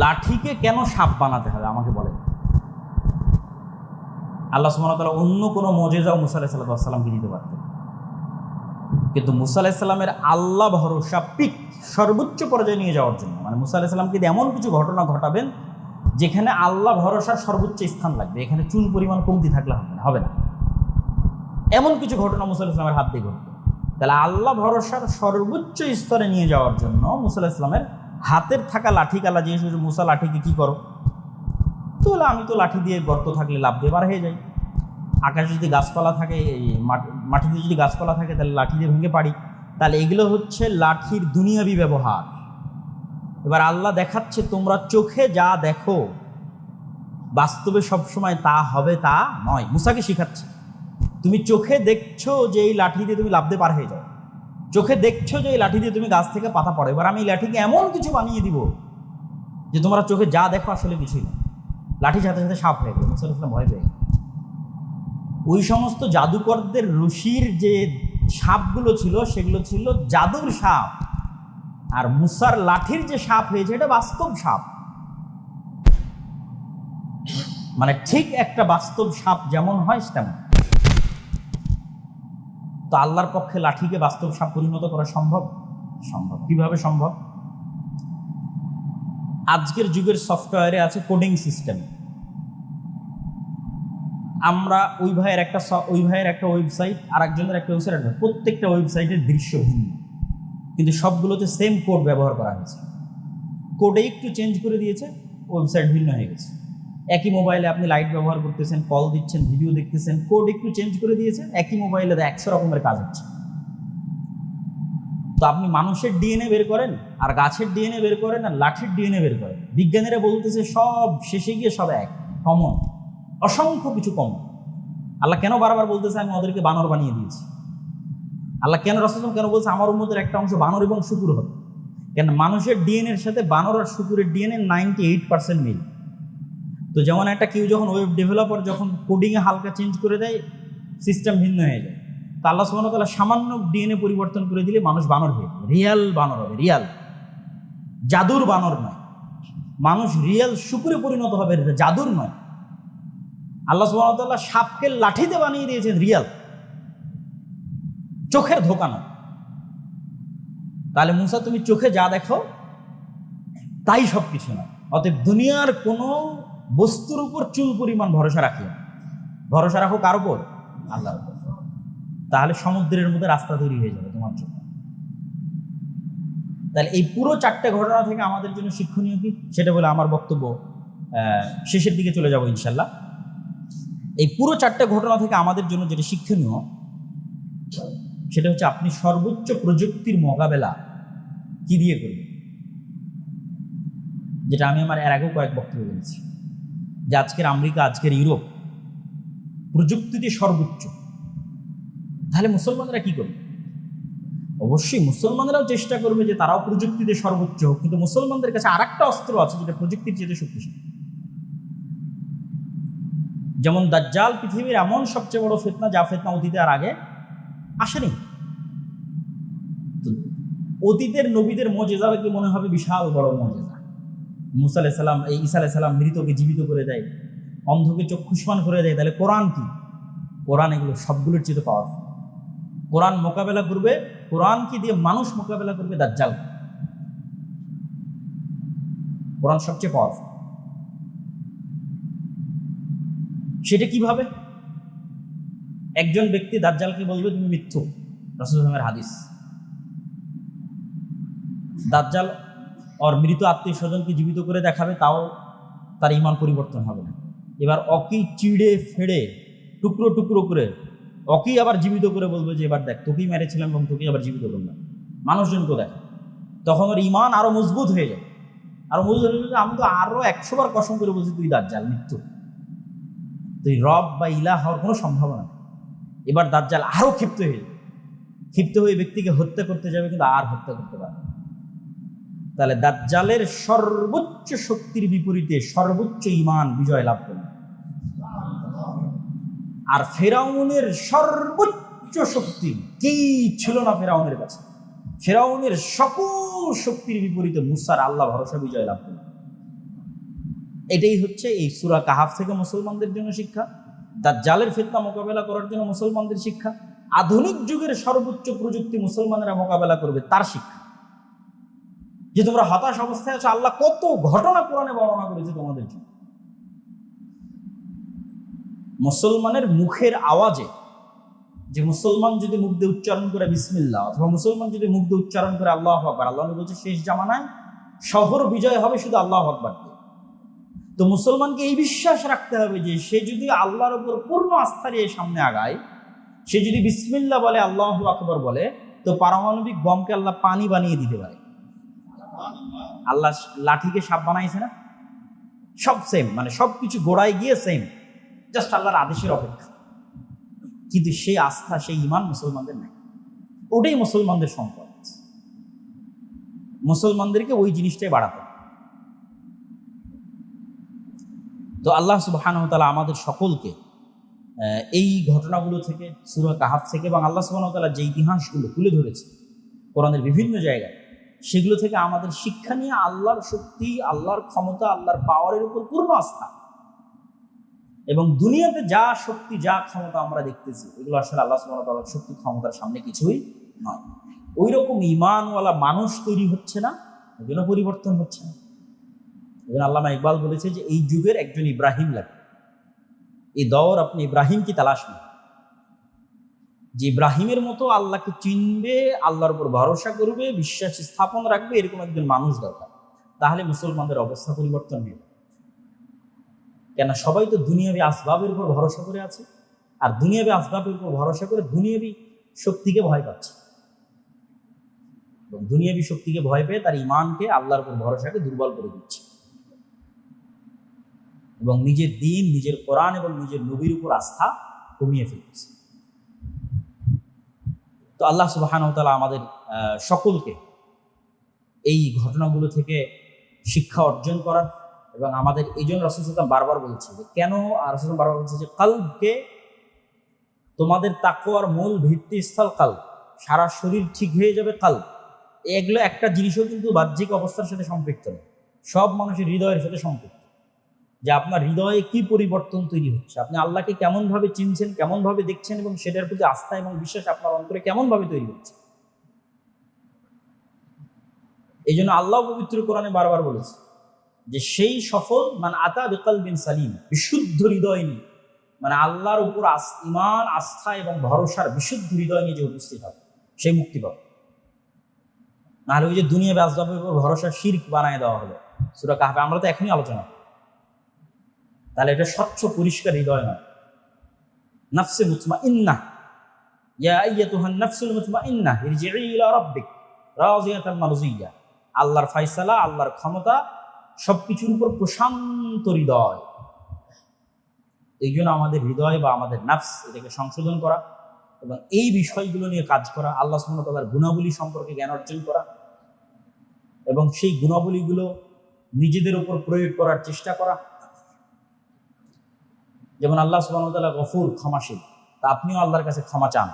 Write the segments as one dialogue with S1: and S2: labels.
S1: লাঠিকে কেন সাপ বানাতে হবে আমাকে বলেন। আল্লাহ সুবহানাহু ওয়া তাআলা অন্য কোনো মুজিজাও মুসা আলাইহিস সালামকে দিতে পারতেন, কিন্তু মুসা আলাইহিস সালামের আল্লাহ ভরসা পিক সর্বোচ্চ পর্যায়ে নিয়ে যাওয়ার জন্য, মানে মুসা আলাইহিস সালামকে এমন কিছু ঘটনা ঘটাবেন যেখানে আল্লাহ ভরসার সর্বোচ্চ স্থান লাগবে, এখানে চুল পরিমাণ কমতি থাকলে হবে না, এমন কিছু ঘটনা মুসা আলাইহিস সালামের হাত দিয়ে ঘটবে। তাহলে আল্লাহ ভরসার সর্বোচ্চ স্তরে নিয়ে যাওয়ার জন্য মুসা আলাইহিস সালামের হাতের থাকা লাঠি কালা জিজ্ঞেস করছে, মুসা লাঠিকে কি করো? তো বলে, আমি তো লাঠি দিয়ে গর্ত থাকলে লাফ দিয়ে বার হয়ে যাই, আকাশে যদি গাছপালা থাকে, মাটিতে যদি গাছপালা থাকে তাহলে লাঠি দিয়ে ভেঙে পারি। তাহলে এগুলো হচ্ছে লাঠির দুনিয়াবি ব্যবহার। এবার আল্লাহ দেখাচ্ছে তোমরা চোখে যা দেখো বাস্তবে সবসময় তা হবে তা নয়। মুসাকে শিখাচ্ছে তুমি চোখে দেখছো যে এই লাঠি দিয়ে তুমি লাফ দিয়ে পার হয়ে যাও, চোখে দেখছো যে এই লাঠি দিয়ে তুমি গাছ থেকে পাতা পড়ো, এবার আমি এই লাঠিকে এমন কিছু বানিয়ে দিব যে তোমরা চোখে যা দেখো আসলে কিছুই না। লাঠির সাথে সাথে সাপ হয়ে গেল, মুসা আলাইহিস সালাম ভয় পেয়ে গেল। ওই সমস্ত জাদুকরদের রশির যে সাপগুলো ছিল সেগুলো ছিল জাদুর সাপ, আর মুসার লাঠির যে সাপ হয়েছে এটা বাস্তব সাপ, মানে ঠিক একটা বাস্তব সাপ যেমন হয় তেমন। তো আল্লাহর পক্ষে লাঠিকে বাস্তব সাপ পরিণত করা সম্ভব? সম্ভব। কিভাবে সম্ভব? আজকের যুগের সফটওয়্যারে আছে কোডিং সিস্টেম। আমরা ওই ভাইয়ের একটা ওয়েবসাইট আর একজনের একটা ওয়েবসাইট, প্রত্যেকটা ওয়েবসাইটের দৃশ্য ভিন্ন, কিন্তু সবগুলোতে সেম কোড ব্যবহার করা হয়েছে। কোডে একটু চেঞ্জ করে দিয়েছে, ওয়েবসাইট ভিন্ন হয়ে গেছে। একই মোবাইলে আপনি লাইট ব্যবহার করতেছেন, কল দিচ্ছেন, ভিডিও দেখতেছেন, কোড একটু চেঞ্জ করে দিয়েছেন, একই মোবাইলে 100 রকমের কাজ হচ্ছে। তো আপনি মানুষের ডিএনএ বের করেন, আর গাছের ডিএনএ বের করেন, আর লাঠির ডিএনএ বের করেন, বিজ্ঞানীরা বলতেছে সব শেষে গিয়ে সব এক, কমন, অসংখ্য কিছু কমন। আল্লাহ কেন বারবার বলতেছে আমি ওদেরকে বানর বানিয়ে দিয়েছি? আল্লাহ কেন রাসূল কেন বলছে আমার উম্মতের একটা অংশ বানর এবং শুকুর হবে? কেন মানুষের ডিএনএর সাথে বানর আর শুকুরের ডিএনএ 98% মিল। তো যেমন একটা কেউ যখন ওয়েব ডেভেলপার যখন কোডিংয়ে হালকা চেঞ্জ করে দেয়, সিস্টেম ভিন্ন হয়ে যায়। তো আল্লাহ সুবহানাহু ওয়া তাআলা সামান্য ডিএনএ পরিবর্তন করে দিলে মানুষ বানর হয়ে যাবে, রিয়াল বানর হবে, রিয়াল, জাদুর বানর নয়। মানুষ রিয়াল শুকুরে পরিণত হবে, জাদুর নয়। আল্লাহ সুবহানাহু ওয়া তাআলা সাপকে লাঠিতে বানিয়ে দিয়েছেন, রিয়াল, চোখের ধোঁকা নয়। তাহলে মুসা তুমি চোখে যা দেখো তাই সব কিছু নয়। অতএব দুনিয়ার কোনো বস্তুর উপর চুল পরিমাণ ভরসা রাখিও, ভরসা রাখো কার উপর? আল্লাহর উপর। তাহলে সমুদ্রের মধ্যে রাস্তা তৈরি হয়ে যাবে তোমার জন্য। তাহলে এই পুরো 4টে ঘটনা থেকে আমাদের জন্য শিক্ষণীয় কি, সেটা বলে আমার বক্তব্য শেষের দিকে চলে যাব ইনশাল্লাহ। এই পুরো 4টে ঘটনা থেকে আমাদের জন্য যেটা শিক্ষণীয় সেটা হচ্ছে আপনি সর্বোচ্চ প্রযুক্তির মোকাবেলা কি দিয়ে করবেন। যেটা আমি আমার এর আগেও কয়েক বক্তব্য বলেছি যে আজকের আমেরিকা, আজকের ইউরোপ প্রযুক্তিতে সর্বোচ্চ। তাহলে মুসলমানরা কি করবে? অবশ্যই মুসলমানরাও চেষ্টা করবে যে তারাও প্রযুক্তিতে সর্বোচ্চ হোক, কিন্তু মুসলমানদের কাছে আর একটা অস্ত্র আছে যেটা প্রযুক্তির চেয়ে শক্তিশালী। যেমন দাজ্জাল পৃথিবীর এমন সবচেয়ে বড় ফিতনা, যা ফিতনা অতীতে আর আগে আসেনি। অতীতের নবীদের মুজিজা কি মনে হবে বিশাল বড় মুজিজা। মুসা আলাইহিস সালাম, এই ঈসা আলাইহিস সালাম মৃতকে জীবিত করে দেয়, অন্ধকে চক্ষুষ্মান করে দেয়। তাহলে কোরআন কি? কোরআন এগুলো সবগুলোর চেয়ে পাওয়ারফুল। কোরআন মোকাবেলা করবে, কোরআন কি দিয়ে মানুষ মোকাবেলা করবে দাজ্জাল। কোরআন সবচেয়ে পাওয়ারফুল। সেটা কিভাবে? একজন ব্যক্তি দাজ্জালকে বলবে তুমি মিথ্যুক, রাসূলুল্লাহর হাদিস। দাজ্জাল ওর মৃত আত্মীয় স্বজনকে জীবিত করে দেখাবে, তাও তার ঈমান পরিবর্তন হবে না। এবার অকি চিড়ে ফেড়ে টুকরো টুকরো করে অকি আবার জীবিত করে বলবে যে এবার দেখ তোকেই মেরেছিলাম এবং তোকেই আবার জীবিত করলাম, মানুষজনকে দেখা। তখন ওর ঈমান আরো মজবুত হয়ে যায়, আরো মজবুত হয়ে যাবে। আমি তো আরো 100 বার কসম করে বলছি তুই দাজ্জাল, মৃত্যু, তুই রব বা ইলাহ হওয়ার কোনো সম্ভাবনা নেই। এবার দাজ্জাল আরো ক্ষিপ্ত হয়ে ব্যক্তিকে হত্যা করতে যাবে, কিন্তু আর হত্যা করতে পারবে না। তাহলে দাজ্জালের সর্বোচ্চ শক্তির বিপরীতে সর্বোচ্চ ঈমান বিজয় লাভ করবে। আর ফেরাউনের সর্বোচ্চ শক্তি কি ছিল না ফেরাউনের কাছে? ফেরাউনের সকল শক্তির বিপরীতে মুসার আল্লাহ ভরসা বিজয় লাভ করবে। এটাই হচ্ছে এই সূরা কাহাফ থেকে মুসলমানদের জন্য শিক্ষা, দাজ্জালের ফিতনা মোকাবেলা করার জন্য মুসলমানদের শিক্ষা, আধুনিক যুগের সর্বোচ্চ প্রযুক্তি মুসলমানেরা মোকাবেলা করবে তার শিক্ষা। যে তোমরা হতাশ অবস্থায় আছো, আল্লাহ কত ঘটনা কোরআনে বর্ণনা করেছে তোমাদের জন্য। মুসলমানের মুখের আওয়াজে, যে মুসলমান যদি মুখ দিয়ে উচ্চারণ করে বিসমিল্লাহ, অথবা মুসলমান যদি মুখ দিয়ে উচ্চারণ করে আল্লাহু আকবার, আল্লাহ বলছে শেষ জামানায় শহর বিজয় হবে শুধু আল্লাহু আকবার দিয়ে। তো মুসলমানকে এই বিশ্বাস রাখতে হবে যে সে যদি আল্লাহর উপর পূর্ণ আস্থা নিয়ে সামনে আগায়, সে যদি বিসমিল্লাহ বলে, আল্লাহু আকবার বলে, তো পারমাণবিক বমকে আল্লাহ পানি বানিয়ে দিতে পারে। আল্লাহ লাঠিকে সাপ বানাইছে না? সব সেম, মানে সবকিছু গোড়ায় গিয়ে সেম, জাস্ট আল্লাহর আদেশের অপেক্ষা। কিন্তু সেই আস্থা, সেই ঈমান মুসলমানদের নাই। ওটাই মুসলমানদের সম্পদ। মুসলমানদেরকে ওই জিনিসটাই বাড়াতে। তো আল্লাহ সুবহানাহু ওয়া তাআলা আমাদের সকলকে এই ঘটনাগুলো থেকে, সূরা কাহাফ থেকে, এবং আল্লাহ সুবহানাহু ওয়া তাআলা যে ইতিহাসগুলো তুলে ধরেছে কোরআনের বিভিন্ন জায়গায়, সেগুলো থেকে আমাদের শিক্ষা নিয়ে আল্লাহর শক্তি, আল্লাহর ক্ষমতা, আল্লাহর পাওয়ারের উপর পূর্ণ আস্থা। এবং দুনিয়াতে যা শক্তি, যা ক্ষমতা আমরা দেখতেছি, এগুলো আসলে আল্লাহ সুবহানাহু ওয়া তাআলার শক্তি ক্ষমতার সামনে কিছুই নয়। ওই রকম ঈমানওয়ালা মানুষ তৈরি হচ্ছে না, ওই জন্য পরিবর্তন হচ্ছে না। এই জন্য আল্লামা ইকবাল বলেছে যে এই যুগের একজন ইব্রাহিম লাগবে। এই দৌর আপনি ইব্রাহিম কি তালাশ নেই, যে ইব্রাহিমের মতো আল্লাহকে চিনবে, আল্লাহর উপর ভরসা করবে, বিশ্বাস স্থাপন রাখবে, এরকম একজন মানুষ দরকার। তাহলে মুসলমানদের অবস্থা পরিবর্তন হবে। কেন সবাই তো দুনিয়াবী আসবাবের উপর ভরসা করে আছে, আর দুনিয়াবী আসবাবের উপর ভরসা করে দুনিয়াবী শক্তিকে ভয় পাচ্ছে। এবং দুনিয়াবী শক্তিকে ভয় পেয়ে তার ঈমানকে, আল্লাহর উপর ভরসাকে দুর্বল করে দিচ্ছে, এবং নিজের দ্বীন, নিজের কোরআন এবং নিজের নবীর উপর আস্থা কমিয়ে ফেলছে। তো আল্লাহ সুবহানাহু ওয়া তাআলা আমাদের সকলকে এই ঘটনাগুলো থেকে শিক্ষা অর্জন করার, এবং আমাদের এই জন্য রাসূল সাল্লাল্লাহু আলাইহি ওয়াসাল্লাম বারবার বলছে যে কেন, রাসূল সাল্লাল্লাহু বারবার বলছে যে কলবকে, তোমাদের তাকওয়ার মূল ভিত্তিস্থল কলব, সারা শরীর ঠিক হয়ে যাবে কলব। এগুলো একটা জিনিসও কিন্তু বাহ্যিক অবস্থার সাথে সম্পৃক্ত নয়, সব মানুষের হৃদয়ের সাথে সম্পৃক্ত। যে আপনার হৃদয়ে কি পরিবর্তন তৈরি হচ্ছে, আপনি আল্লাহকে কেমনভাবে চিনছেন, কেমনভাবে দেখছেন, এবং সেটার প্রতি আস্থা এবং বিশ্বাস আপনার অন্তরে কেমনভাবে তৈরি হচ্ছে। এই জন্য আল্লাহ পবিত্র কোরআনে বারবার বলেছে যে সেই সফল মান আতা বিকলবিন সালিম, বিশুদ্ধ হৃদয় নিয়ে, মানে আল্লাহর উপর ঈমান, আস্থা এবং ভরসার বিশুদ্ধ হৃদয় নিয়ে যে উপস্থিত হবে, সেই মুক্তি পাবে। নাহলে ওই যে দুনিয়াবী আসবাবের উপর ভরসা শিরক বানায় দেওয়া হলো সূরা কাহফে, আমরা তো এখনই আলোচনা, তাহলে এটা স্বচ্ছ পরিষ্কার হৃদয় নয়। নাফসে মুতমাইন্নাহ, ইয়া আইয়াতুহান নাফসুল মুতমাইন্নাহ ইরজিই ইলা রাব্বিক রাযিয়াতান মারযিয়া। আল্লাহর ফয়সালা, আল্লাহর ক্ষমতা, সবকিছুর উপর প্রশান্ত হৃদয়। এই জন্য আমাদের হৃদয় বা আমাদের নাফস, এটাকে সংশোধন করা এবং এই বিষয়গুলো নিয়ে কাজ করা, আল্লাহ সুবহানাহু ওয়া তাআলার গুণাবলী সম্পর্কে জ্ঞান অর্জন করা, এবং সেই গুণাবলীগুলো নিজেদের উপর প্রয়োগ করার চেষ্টা করা। যেমন আল্লাহ সুবহানাহু ওয়া তাআলা গফুর, ক্ষমাশীল, তা আপনিও আল্লাহর কাছে ক্ষমা চান,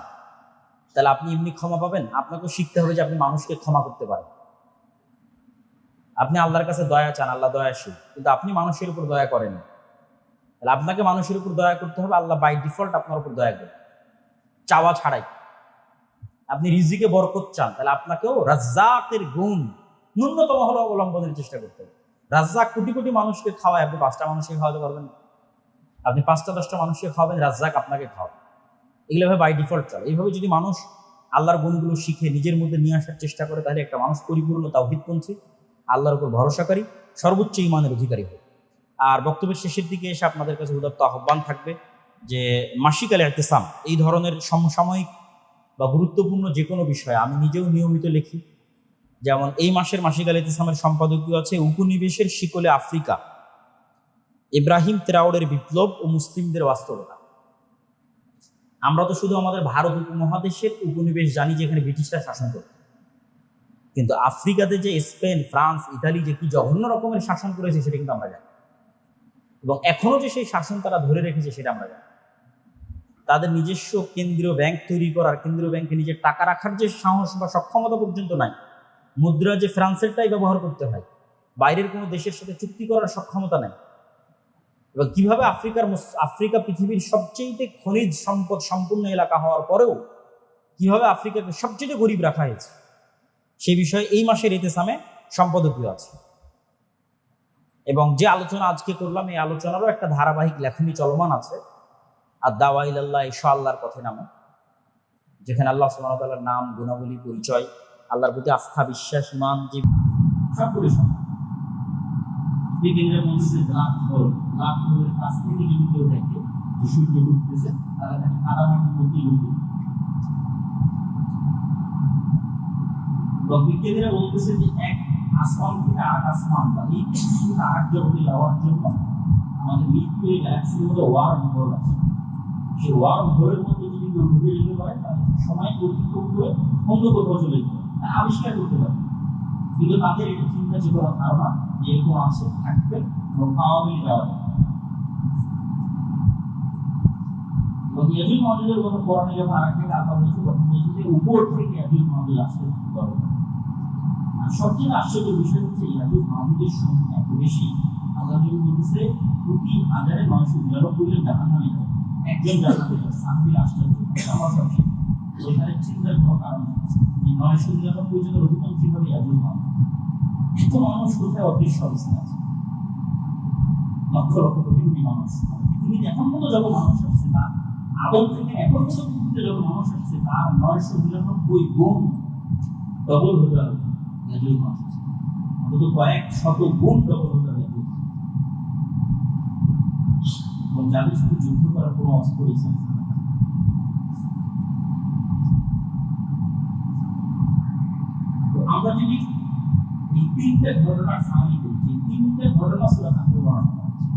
S1: তাহলে আপনি এমনি ক্ষমা পাবেন? আপনাকেও শিখতে হবে যে আপনি মানুষকে ক্ষমা করতে পারেন। আপনি আল্লাহর কাছে দয়া চান, আল্লাহ দয়াশীল, কিন্তু আপনি মানুষের উপর দয়া করেন, তাহলে আপনাকে মানুষের উপর দয়া করতে হবে। আল্লাহ বাই ডিফল্ট আপনার উপর দয়া করে, চাওয়া ছাড়াই। আপনি রিজিকে বরকত চান, তাহলে আপনাকেও রাজ্জাকের গুণ ন্যূনতম হলো অবলম্বনের চেষ্টা করতে হবে। রাজ্জাক কোটি কোটি মানুষকে খাওয়ায়, আপনি 5টা মানুষকে খাওয়াতে পারবেন না। আপনি 5টা 10টা মানুষকে খাওয়াবেন, রাজ্জাক আপনাকে খাওয়াবেন। এগুলোভাবে বাই ডিফল্ট চলে। এইভাবে যদি মানুষ আল্লাহর গুণগুলো শিখে নিজের মধ্যে নিয়ে আসার চেষ্টা করে, তাহলে একটা মানুষ পরিপূর্ণ তাওহীদপন্থী, আল্লাহর উপর ভরসাকারী, সর্বোচ্চ ঈমানের অধিকারী হবে। আর বক্তব্যের শেষের দিকে এসে আপনাদের কাছে উদাত্ত আহ্বান থাকবে যে মাসিক আল ইতিসাম, এই ধরনের সমসাময়িক বা গুরুত্বপূর্ণ যে কোনো বিষয়ে আমি নিজেও নিয়মিত লিখি। যেমন এই মাসের মাসিক আল ইতিসামের সম্পাদকীয় আছে উপনিবেশের শিকলে আফ্রিকা, ইব্রাহিম ত্রাওরের বিপ্লব ও মুসলিমদের বাস্তবতা। আমরা তো শুধু আমাদের ভারত উপমহাদেশের উপনিবেশ জানি, যেখানে ব্রিটিশরা শাসন করত, কিন্তু আফ্রিকাতে যে স্পেন, ফ্রান্স, ইতালি যে কি জঘন্য রকমের শাসন করেছে সেটা কিন্তু আমরা জানি, এবং এখনো যে সেই শাসন তারা ধরে রেখেছে সেটা আমরা জানি। তাদের নিজস্ব কেন্দ্রীয় ব্যাংক তৈরি করার, কেন্দ্রীয় ব্যাংকে নিজের টাকা রাখার যে সাহস বা সক্ষমতা পর্যন্ত নাই। মুদ্রা যে ফ্রান্সেরটাই ব্যবহার করতে হয়, বাইরের কোনো দেশের সাথে চুক্তি করার সক্ষমতা নেই। এবং কিভাবে আফ্রিকা পৃথিবীর সবচেয়ে খনিজ সম্পদ সম্পূর্ণ এলাকা হওয়ার পরেও কিভাবে আফ্রিকাকে সবচেয়ে গরিব রাখা হয়েছে সেই বিষয়ে এই মাসের ইতিসামে সম্পাদকীয় আছে। এবং যে আলোচনা আজকে করলাম এই আলোচনারও একটা ধারাবাহিক লেখনী চলমান আছে, আর দাওয়া ইলাল্লাহ ঈশা আল্লাহর পথে নামে, যেখানে আল্লাহ সুবহানাহু ওয়া তাআলার নাম, গুণাবলী, পরিচয়, আল্লাহর প্রতি আস্থা, বিশ্বাস, ঈমান সব পরিচয়। বিজ্ঞানীরা বলছে লাখ হোলের কাছ থেকে যদি কেউ দেখে সূর্য ডুবতেছে, তারা তাকে কাদামাটির মধ্যে ডুববে। বিজ্ঞানীরা বলতেছে যে এক আসমান থেকে আর আসমান বা এই পৃথিবীতে আর জগতে যাওয়ার জন্য আমাদের মৃত্যু গ্যালাক্সির মধ্যে ওয়ার্ম হোল আছে। সেই ওয়ার্ম হোলের মধ্যে যদি কেউ ঢুকে যেতে পারে তাহলে সময় অতিক্রম করে অন্য কোথাও চলে যেতে পারে, আবিষ্কার করতে পারে। কিন্তু তাদের এটা চিন্তা চেতনা ধারণা যে এরকম আছে, থাকবে এবং পাওয়া মিলে যাওয়া যায়। এবং ইয়াজুজ মাউজুজের কথা কোরআনে যখন আরেকটা আল্লাহ বলেছে তখন বলছে যে উপর থেকে ইয়াজুজ মাউজুজ আসতে পারবে। আর সবচেয়ে আশ্চর্যের বিষয় হচ্ছে ইয়াজুজ মাউজুজের সংখ্যা এত বেশি, আল্লাহ যদি বলতেছে প্রতি 1999 জন জাহান্নামে যাবে, একজন জান্নাতে যাবে। সাহাবীরা আশ্চর্য, আমার সবচেয়ে ওইখানে চিন্তার কোনো কারণ নেই। 999 জনের অধিকাংশই হবে ইয়াজুজ মাউজুজ। এত মানুষ কোথায় অদৃশ্য অবস্থায় আছে, লক্ষ লক্ষ কোটি কোটি মানুষ। পৃথিবীতে এখন পর্যন্ত যত মানুষ আসছে তার আদম থেকে এখন পর্যন্ত পৃথিবীতে যত মানুষ আসছে তার 999 গুণ ডবল হতে হবে ইয়াজুজ মাউজুজ, অন্তত কয়েক শত গুণ ডবল হতে হবে ইয়াজুজ। এবং যাদের সাথে যুদ্ধ করার কোনো অস্ত্র রয়েছে না। তো আমরা যদি এই তিনটে ঘটনার সামনে করছি, তিনটে ঘটনা সূরা কাহফে বর্ণনা করা হয়েছে।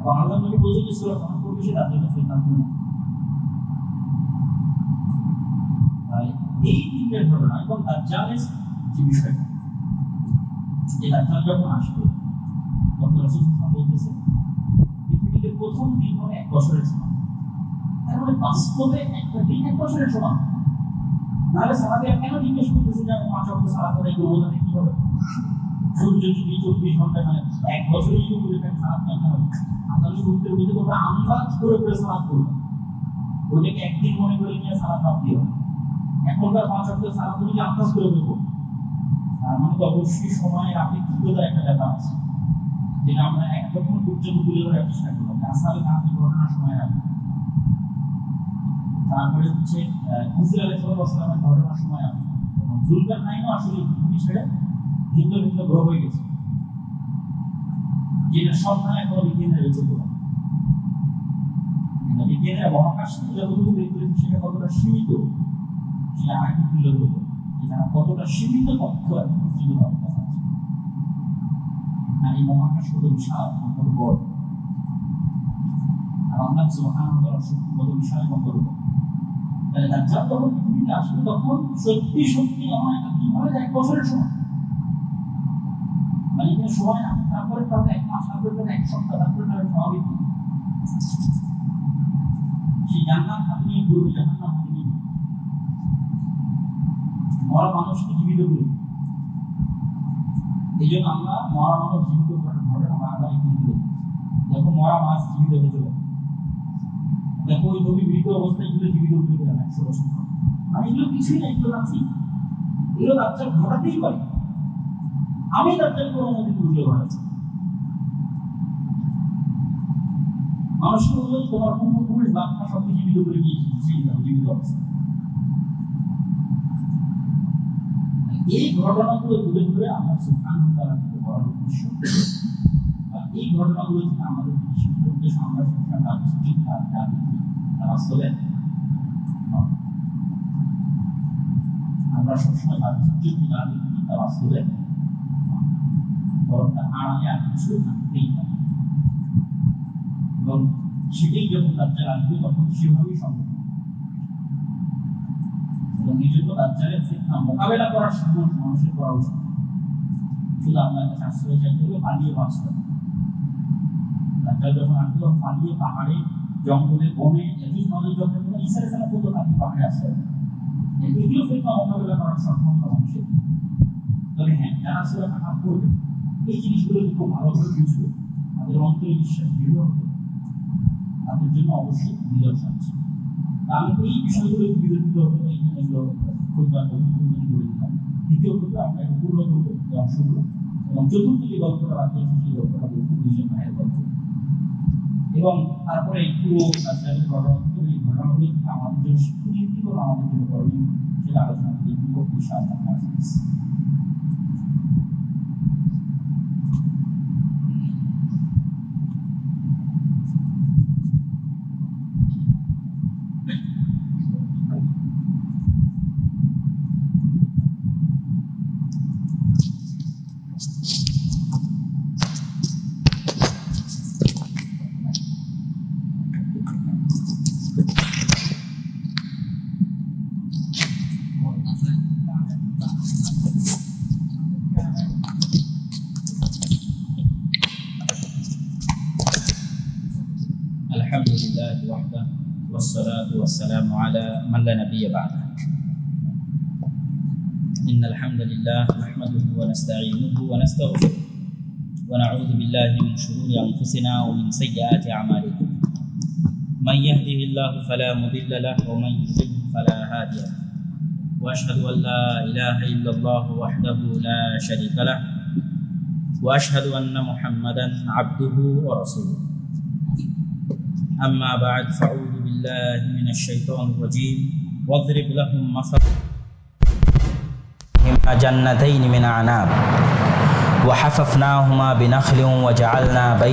S1: এবং আল্লাহ নবী বলেছেন যে সূরা কাহফ পড়বে সে রাতের কাছে থাকবে না। তাই এই তিনটে ঘটনা এবং দাজ্জালের যে বিষয়টা, যে দাজ্জাল যখন আসবে তখন রাসূল বলতেছে পৃথিবীতে প্রথম দিন হবে 1 বছরের সমান। তার মানে বাস্তবে একটা দিন 1 বছরের সমান। নাহলে সাহাবীরা কেন জিজ্ঞেস করতেছে যে আমি 5 ওয়াক্ত সালাত আদায় করবো না, কি হবে? সূর্য যদি 24 ঘন্টা মানে 1 বছরই যদি এখানে সালাত না হবে, আল্লাহ উত্তর দিতে তোমরা আন্দাজ করে করে সালাত করবে, ওইটাকে একদিন মনে করে নিয়ে সালাত বাদ দিও। এখনকার 5 ওয়াক্ত সালাত যদি আন্দাজ করে দেবো, তার মানে তো অবশ্যই সময়ের আপেক্ষিকতার একটা ব্যাপার আছে, যেটা আমরা একদম পর্যন্ত তুলে ধরার চেষ্টা করলাম। আসলে আপনি ঘটনার সময় রাখবেন। তারপরে হচ্ছে খিজির আলাইহিস সালামের ঘটনার সময় আছে, জুলকারনাইনও আসলে পৃথিবী ছেড়ে ভিন্ন ভিন্ন গ্রহ হয়ে গেছে, যেটা সব নয় এখন বিজ্ঞানের বের করতে পারে। বিজ্ঞানের মহাকাশ থেকে যতটুকু বের করেছে সেটা কতটা সীমিত সেটা আগে তুলে ধরবো, যেটা কতটা সীমিত তথ্য এখন পৃথিবীতে পাওয়া যাচ্ছে। আর এই মহাকাশ কত বিশাল, কত বড়, আর আল্লাহ সুবহানাহু ওয়া তাআলার শক্তি কত বিশাল, কত বড়। তাহলে দাজ্জাল যখন পৃথিবীতে আসবে তখন সত্যি সত্যি এমন একটা দিন হবে 1 বছরের সময়। মানে এখানে সময় না, তারপরে তাহলে 1 মাস, তারপরে 1 সপ্তাহ, তারপরে তাহলে স্বাভাবিক। সেই জান্নাত হাতে নিয়ে ঘুরবে, জাহান্নাম হাতে নিয়ে মরা মানুষকে জীবিত করে। এই জন্য আমরা মরা মানুষ জীবিত করার ঘটনা বারবার এখানে তুলে ধরছি। দেখো মরা মাছ জীবিত হয়ে চলে, দেখো ওই নবী মৃত অবস্থায় এগুলো জীবিত করে দিলাম 100 বছর। মানে এগুলো কিছুই না, এগুলো রাখছি, এগুলো দাজ্জাল ঘটাতেই পারে। আমি দাজ্জাল কোনো মতে বুঝতে পারছি। মানুষকে বললো তোমার পূর্বপুরুষ বাপমা সবকে জীবিত করে গিয়েছে, সেই জীবিত অবস্থা। এই ঘটনাগুলো তুলে ধরে আমরা সুবহানাহু ওয়া তাআলা থেকে বলার উদ্দেশ্য, এই ঘটনাগুলো থেকে আমাদের শিক্ষার উদ্দেশ্য আমরা সবসময় বাহ্যিক বাস্তবে আমরা সবসময় বাহ্যিক বাস্তবে বরং তার আড়ালে আর কিছু থাকতেই পারে। এবং সেটাই যখন দাজ্জাল আসবে তখন সেভাবেই সম্ভব। এবং এই জন্য দাজ্জালের ফিতনা মোকাবেলা করার সামর্থ্য মানুষের করা উচিত। শুধু আপনার কাছে আশ্রয় চাইতে হবে, পালিয়ে বাঁচতে হবে। দাজ্জাল যখন আসবে তখন পালিয়ে পাহাড়ে, জঙ্গলে, বনে, ইয়াজুজ মাউজুজ যখন ঈসা আলাইহিস সালাম কত কাটি পাহাড়ে আসছে, এগুলো ফিতনা মোকাবেলা করার সক্ষমতা মানুষের। তবে হ্যাঁ, যারা সূরা কাহফ পড়বে এই জিনিসগুলো খুব ভালোভাবে বুঝবে,
S2: তাদের অন্তরে বিশ্বাস দৃঢ় হবে, তাদের জন্য অবশ্যই নিদর্শন আছে। আমি এই বিষয়গুলো বিরোধিত এইখানে এগুলো প্রতিবার অনুমোদন করে দিলাম। দ্বিতীয় কথা আমরা একটু পূর্ণ করবো এই অংশগুলো, এবং চতুর্থ যে গল্পটা বাকি আছে সেই গল্পটা বলবো, দুইজন ভাইয়ের গল্প। এবং তারপরে একটু ঘটনাগুলো এই ঘটনাগুলো আমাদের জন্য শিক্ষণীয় কি এবং আমাদের জন্য করণীয় সেটা আলোচনা করি। খুব বিশাল الحمد لله وحده والصلاة والسلام على من لا نبي بعده. إن الحمد لله نحمده ونستعينه ونستغفره ونعوذ بالله من شرور أنفسنا ومن سيئات أعمالنا. من يهده الله فلا مضل له ومن يضلل فلا هادي له. وأشهد أن لا إله إلا الله وحده لا شريك له وأشهد أن محمدا عبده ورسوله. أما بعد فأعوذ بالله من الشيطان الرجيم. واضرب لهم مثلا جنتين من أعناب وحففناهما بنخل وجعلنا